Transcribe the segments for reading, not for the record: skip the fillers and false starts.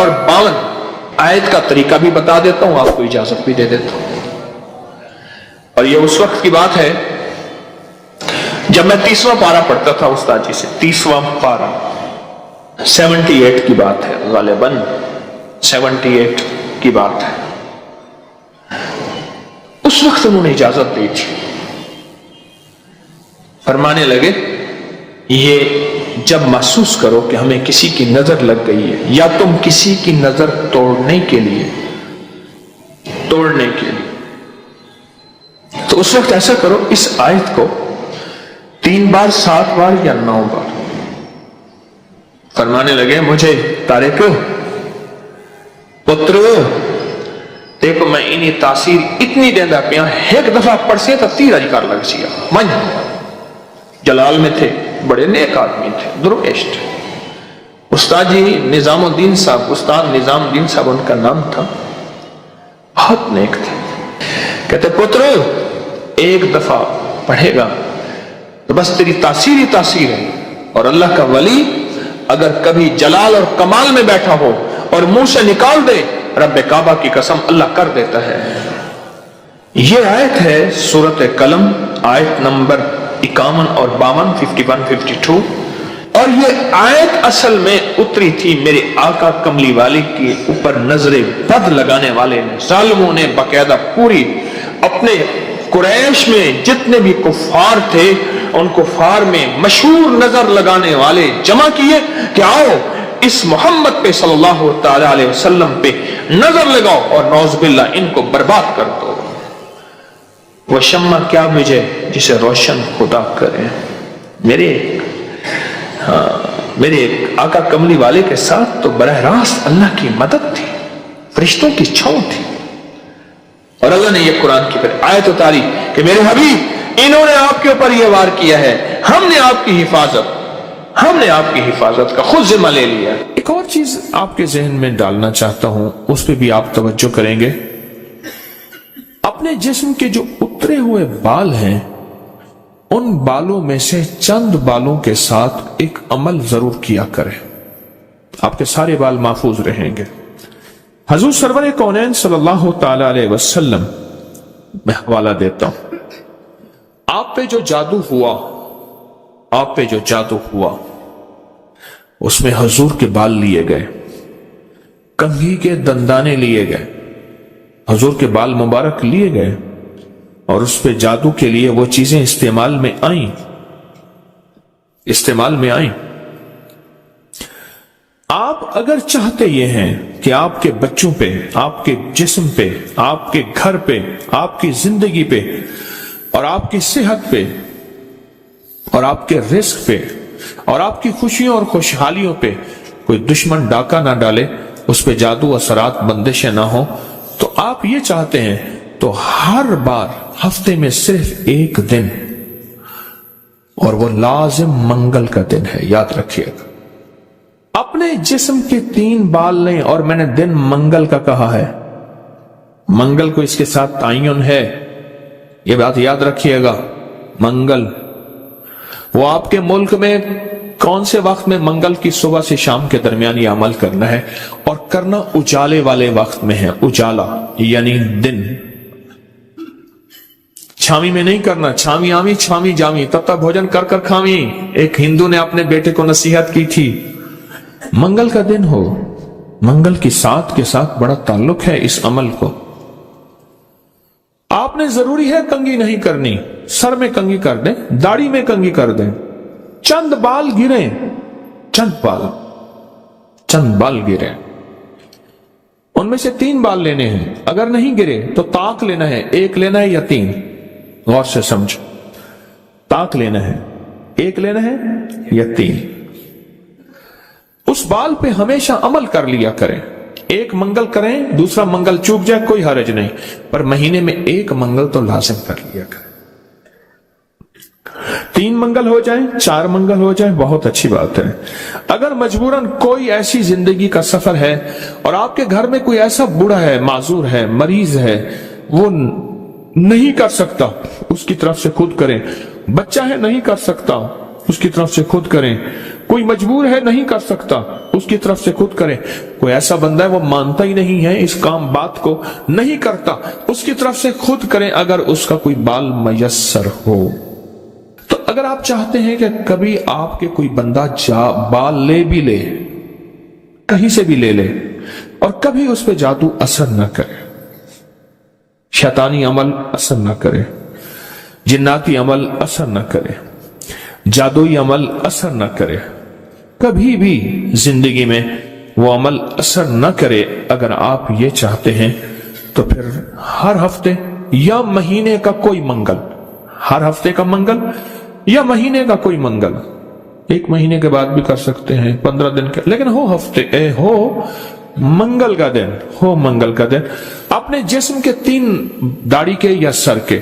اور 52 آیت کا طریقہ بھی بتا دیتا ہوں، آپ کو اجازت بھی دے دیتا ہوں۔ اور یہ اس وقت کی بات ہے جب میں 30واں پارہ پڑھتا تھا استاد جی سے، 30واں پارہ 78 کی بات ہے، غالباً 78 کی بات ہے۔ اس وقت انہوں نے اجازت دی تھی، فرمانے لگے یہ جب محسوس کرو کہ ہمیں کسی کی نظر لگ گئی ہے یا تم کسی کی نظر توڑنے کے لیے تو اس وقت ایسا کرو، اس آیت کو 3 بار 7 بار یا 9 بار۔ فرمانے لگے مجھے طارق پتر دیکھو میں انہی تاثیر اتنی دیندہ پیا، ایک دفعہ پڑھ سے تو 30 ادھکار لگ سیا۔ من جلال میں تھے، بڑے نیک آدمی تھے، درویش تھے۔ استاد جی نظام الدین صاحب، استاد نظام الدین صاحب ان کا نام تھا، بہت نیک تھے۔ کہتے پتر ایک دفعہ پڑھے گا تو بس تیری تاثیر ہی تاثیر ہے، اور اللہ کا ولی اگر کبھی جلال اور کمال میں بیٹھا ہو اور منہ سے نکال دے رب کعبہ کی قسم اللہ کر دیتا ہے۔ یہ آیت ہے سورۃ قلم، آیت نمبر 51 اور 52، 51 52۔ اور یہ آیت اصل میں اتری تھی میرے آقا کملی والے کے اوپر نظر بد لگانے والے ظالموں نے باقاعدہ پوری اپنے قریش میں جتنے بھی کفار تھے ان کفار میں مشہور نظر لگانے والے جمع کیے کہ آؤ اس محمد پہ صلی اللہ تعالی علیہ وسلم پہ نظر لگاؤ اور نعوذ باللہ ان کو برباد کر دو۔ وہ شمع کیا بجھے جسے روشن خدا کرے۔ میرے آقا کملی والے کے ساتھ تو براہ راست اللہ کی مدد تھی، فرشتوں کی چھاؤں تھی، اور اللہ نے یہ قرآن کی پھر آیت اتاری کہ میرے حبیب انہوں نے آپ کے اوپر یہ وار کیا ہے، ہم نے آپ کی حفاظت کا خود ذمہ لے لیا۔ ایک اور چیز آپ کے ذہن میں ڈالنا چاہتا ہوں، اس پہ بھی آپ توجہ کریں گے۔ اپنے جسم کے جو اترے ہوئے بال ہیں ان بالوں میں سے چند بالوں کے ساتھ ایک عمل ضرور کیا کریں، آپ کے سارے بال محفوظ رہیں گے۔ حضور سرور کونین صلی اللہ تعالی علیہ وسلم میں حوالہ دیتا ہوں، آپ پہ جو جادو ہوا اس میں حضور کے بال لیے گئے، کنگھی کے دندانے لیے گئے، حضور کے بال مبارک لیے گئے، اور اس پہ جادو کے لیے وہ چیزیں استعمال میں آئیں۔ آپ اگر چاہتے یہ ہیں کہ آپ کے بچوں پہ، آپ کے جسم پہ، آپ کے گھر پہ، آپ کی زندگی پہ اور آپ کی صحت پہ اور آپ کے رزق پہ اور آپ کی خوشیوں اور خوشحالیوں پہ کوئی دشمن ڈاکہ نہ ڈالے، اس پہ جادو اثرات بندشیں نہ ہوں، تو آپ یہ چاہتے ہیں تو ہر بار ہفتے میں صرف ایک دن، اور وہ لازم منگل کا دن ہے، یاد رکھیے گا، اپنے جسم کے 3 بال لیں، اور میں نے دن منگل کا کہا ہے، منگل کو اس کے ساتھ تعین ہے، یہ بات یاد رکھیے گا۔ منگل وہ آپ کے ملک میں کون سے وقت میں منگل کی صبح سے شام کے درمیان یہ عمل کرنا ہے، اور کرنا اجالے والے وقت میں ہے، اجالا یعنی دن، چھامی میں نہیں کرنا، چھامی آمی چھامی جامی تب تک بھوجن کر کر کھامی۔ ایک ہندو نے اپنے بیٹے کو نصیحت کی تھی، منگل کا دن ہو، منگل کی ساتھ کے ساتھ بڑا تعلق ہے اس عمل کو۔ آپ نے ضروری ہے کنگھی نہیں کرنی، سر میں کنگھی کر دیں، داڑھی میں کنگھی کر دیں، چند بال گریں، چند بال گریں، ان میں سے 3 بال لینے ہیں، اگر نہیں گرے تو طاق لینا ہے، 1 لینا ہے یا 3، غور سے سمجھ، طاق لینا ہے، 1 لینا ہے یا 3۔ اس بال پہ ہمیشہ عمل کر لیا کریں، 1 منگل کریں، دوسرا منگل چوک جائے کوئی حرج نہیں، پر مہینے میں 1 منگل تو لازم کر لیا کریں۔ 3 منگل ہو جائیں، 4 منگل ہو جائیں، بہت اچھی بات ہے۔ اگر مجبوراً کوئی ایسی زندگی کا سفر ہے اور آپ کے گھر میں کوئی ایسا بوڑھا ہے، معذور ہے، مریض ہے، وہ نہیں کر سکتا، اس کی طرف سے خود کریں، بچہ ہے نہیں کر سکتا، اس کی طرف سے خود کریں، کوئی مجبور ہے نہیں کر سکتا اس کی طرف سے خود کرے، کوئی ایسا بندہ ہے وہ مانتا ہی نہیں ہے اس کام بات کو نہیں کرتا، اس کی طرف سے خود کرے اگر اس کا کوئی بال میسر ہو۔ تو اگر آپ چاہتے ہیں کہ کبھی آپ کے کوئی بندہ بال لے بھی لے، کہیں سے بھی لے لے، اور کبھی اس پہ جادو اثر نہ کرے، شیطانی عمل اثر نہ کرے، جناتی عمل اثر نہ کرے، جادوئی عمل اثر نہ کرے، کبھی بھی زندگی میں وہ عمل اثر نہ کرے، اگر آپ یہ چاہتے ہیں تو پھر ہر ہفتے یا مہینے کا کوئی منگل، ہر ہفتے کا منگل یا مہینے کا کوئی منگل، ایک مہینے کے بعد بھی کر سکتے ہیں، 15 دن کے، لیکن ہو منگل کا دن، ہو منگل کا دن اپنے جسم کے 3 داڑھی کے یا سر کے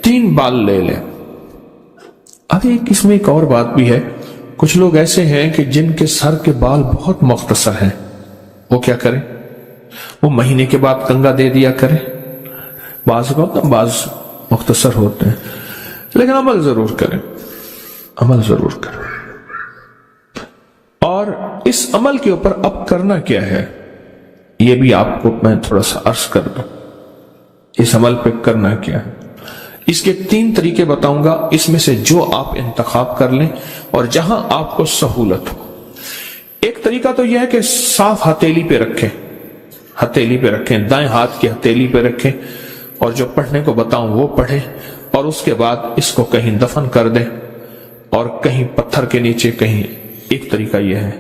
3 بال لے لیں۔ اب اس میں ایک اور بات بھی ہے، کچھ لوگ ایسے ہیں کہ جن کے سر کے بال بہت مختصر ہیں، وہ کیا کریں؟ وہ مہینے کے بعد کنگا دے دیا کریں، بعض مختصر ہوتے ہیں، لیکن عمل ضرور کریں، عمل ضرور کریں۔ اور اس عمل کے اوپر اب کرنا کیا ہے یہ بھی آپ کو میں تھوڑا سا عرض کر دوں، اس عمل پہ کرنا کیا ہے۔ اس کے 3 طریقے بتاؤں گا، اس میں سے جو آپ انتخاب کر لیں اور جہاں آپ کو سہولت ہو۔ ایک طریقہ تو یہ ہے کہ صاف ہتھیلی پہ رکھیں، ہتھیلی پہ رکھیں، دائیں ہاتھ کی ہتھیلی پہ رکھیں، اور جو پڑھنے کو بتاؤں وہ پڑھیں، اور اس کے بعد اس کو کہیں دفن کر دیں، اور کہیں پتھر کے نیچے کہیں۔ ایک طریقہ یہ ہے۔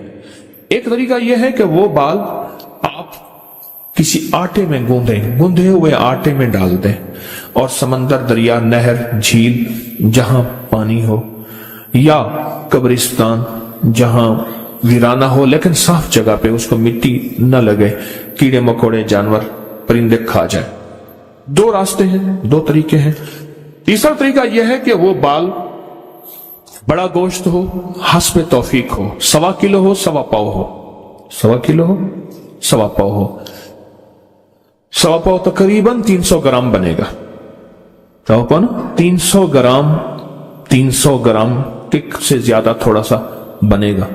ایک طریقہ یہ ہے کہ وہ بال آپ کسی آٹے میں گوندھے ہوئے آٹے میں ڈال دیں، اور سمندر، دریا، نہر، جھیل جہاں پانی ہو، یا قبرستان جہاں ویرانہ ہو لیکن صاف جگہ پہ، اس کو مٹی نہ لگے، کیڑے مکوڑے، جانور، پرندے کھا جائیں۔ 2 راستے ہیں، 2 طریقے ہیں۔ تیسرا طریقہ یہ ہے کہ وہ بال بڑا گوشت ہو، حسب توفیق ہو، 1.25 کلو ہو، 1.25 پاؤ ہو، 1.25 کلو ہو، 1.25 پاؤ ہو، 1.25 پاؤ تقریباً 300 گرام بنے گا، 300 گرام، 300 گرام سے زیادہ تھوڑا سا بنے گا۔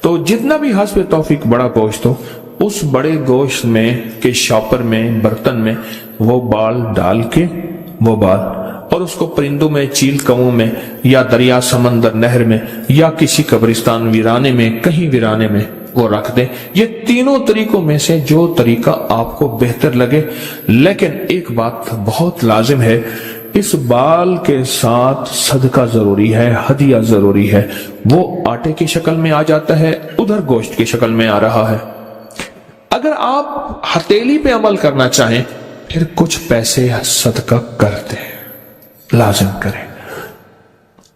تو جتنا بھی حسب توفیق بڑا گوشت ہو، اس بڑے گوشت میں کے شاپر میں، برتن میں وہ بال ڈال کے، وہ بال، اور اس کو پرندوں میں، چیل کووں میں، یا دریا، سمندر، نہر میں، یا کسی قبرستان، ویرانے میں، کہیں ویرانے میں وہ رکھ دیں۔ یہ تینوں طریقوں میں سے جو طریقہ آپ کو بہتر لگے، لیکن ایک بات بہت لازم ہے، اس بال کے ساتھ صدقہ ضروری ہے، ہدیہ ضروری ہے۔ وہ آٹے کی شکل میں آ جاتا ہے، ادھر گوشت کی شکل میں آ رہا ہے۔ اگر آپ ہتھیلی پہ عمل کرنا چاہیں، پھر کچھ پیسے صدقہ کر دیں، لازم کریں۔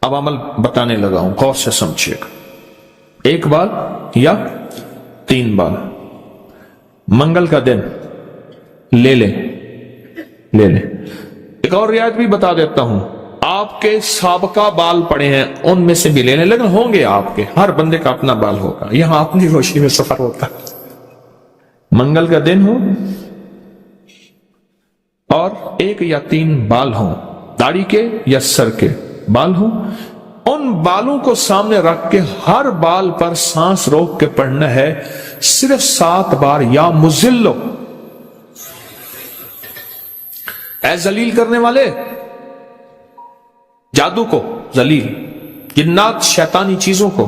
اب عمل بتانے لگا ہوں، غور سے سمجھیے گا۔ 1 بال یا 3 بال منگل کا دن لے لیں۔ ایک اور رعایت بھی بتا دیتا ہوں، آپ کے سابقہ بال پڑے ہیں ان میں سے بھی لے لیں، لیکن ہوں گے آپ کے، ہر بندے کا اپنا بال ہوگا، یہاں اپنی روشنی میں سفر ہوتا ہے۔ منگل کا دن ہو اور 1 یا 3 بال ہوں، داڑھی کے یا سر کے بال ہوں، ان بالوں کو سامنے رکھ کے ہر بال پر سانس روک کے پڑھنا ہے صرف 7 بار، یا مزلو، اے ذلیل کرنے والے، جادو کو ذلیل، جنات، شیطانی چیزوں کو،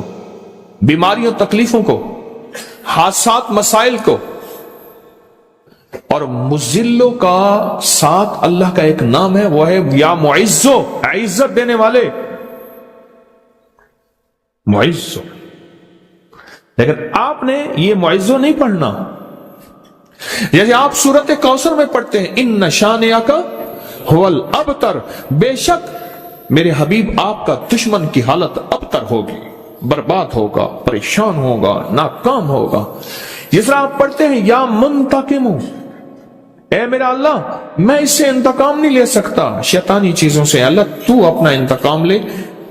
بیماریوں، تکلیفوں کو، حادثات، مسائل کو، اور مزلو کا ساتھ اللہ کا ایک نام ہے، وہ ہے یا معزو، عزت دینے والے، معزو۔ لیکن آپ نے یہ معزو نہیں پڑھنا، جیسے آپ سورت کوثر میں پڑھتے ہیں، ان شانئک ھو الابتر، بے شک میرے حبیب آپ کا دشمن کی حالت ابتر ہوگی، برباد ہوگا، پریشان ہوگا، ناکام ہوگا۔ جس طرح آپ پڑھتے ہیں یا منتقم، اے میرا اللہ میں اس سے انتقام نہیں لے سکتا شیطانی چیزوں سے، اللہ تو اپنا انتقام لے۔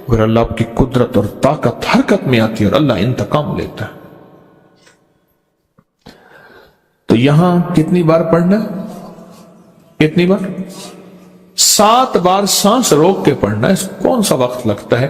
اور اللہ آپ کی قدرت اور طاقت حرکت میں آتی ہے اور اللہ انتقام لیتا ہے۔ تو یہاں کتنی بار پڑھنا ہے؟ کتنی بار؟ 7 بار سانس روک کے پڑھنا ہے۔ کون سا وقت لگتا ہے؟